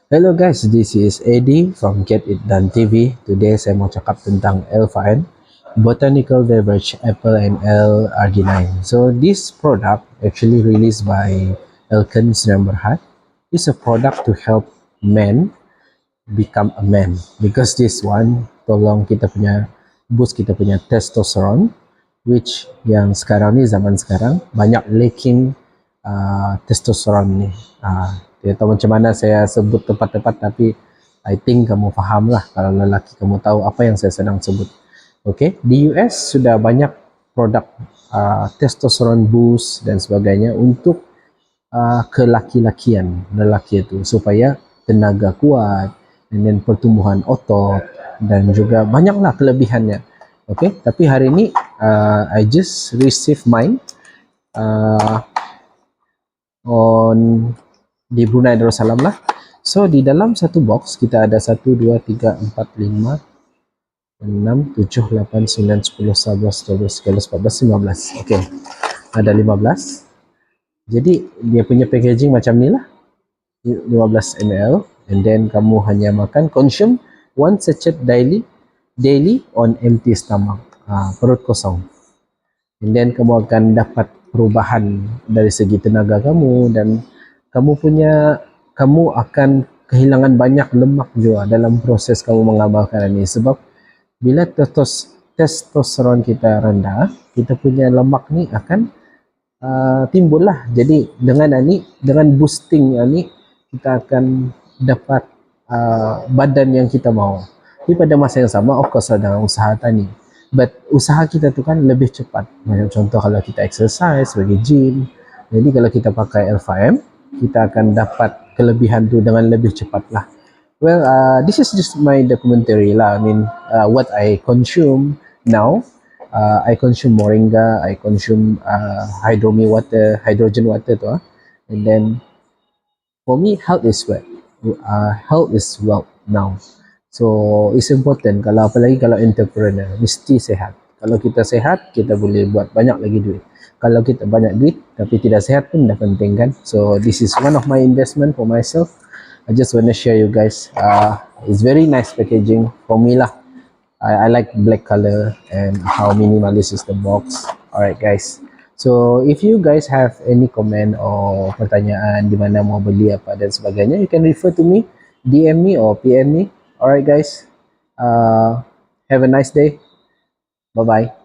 Hello guys, this is Eddie from Get It Done TV. Today saya mau cakap tentang L5, Botanical Beverage Apple and L-Arginine. So this product actually released by Elkan Sedang Berhad is a product to help men become a man, because this one tolong kita punya boost kita punya testosterone, which yang sekarang ni, zaman sekarang banyak lacking testosterone ni. Tidak tahu macam mana saya sebut tepat-tepat, tapi I think kamu faham lah. Kalau lelaki kamu tahu apa yang saya sedang sebut. Okay, di US sudah banyak produk testosterone boost dan sebagainya untuk kelaki-lakian lelaki itu, supaya tenaga kuat, and then pertumbuhan otot, dan juga banyaklah kelebihannya. Okay, tapi hari ini I just received mine on di Brunei Darussalam lah. So di dalam satu box kita ada 1, 2, 3, 4, 5, 6, 7, 8, 9, 10, 11, 12, 13, 14, 15. Okay, ada 15. Jadi dia punya packaging macam ni lah, 15 ml, and then kamu hanya makan, consume 1 sachet daily on empty stomach, perut kosong, and then kamu akan dapat perubahan dari segi tenaga kamu, dan kamu akan kehilangan banyak lemak juga dalam proses kamu mengamalkan ini. Sebab bila testosteron kita rendah, kita punya lemak ni akan timbul lah. Jadi dengan boosting ini, kita akan dapat badan yang kita mau. Tapi pada masa yang sama, of course dengan usaha tani, but usaha kita tu kan lebih cepat. Macam contoh kalau kita exercise, pergi gym, jadi kalau kita pakai L5M, kita akan dapat kelebihan tu dengan lebih cepat lah. Well, this is just my documentary lah. I mean, what I consume now. I consume moringa, I consume hydrogen water tu, and then for me, health is wealth now. So it's important, kalau apalagi kalau entrepreneur, mesti sehat. Kalau kita sehat, kita boleh buat banyak lagi duit. Kalau kita banyak duit tapi tidak sehat pun dah penting kan. So this is one of my investment for myself. I just want to share you guys. It's very nice packaging for me lah. I like black color and how minimalist is the box. Alright guys, so if you guys have any comment or pertanyaan di mana mau beli apa dan sebagainya, you can refer to me, DM me or PM me. Alright guys, have a nice day. Bye bye.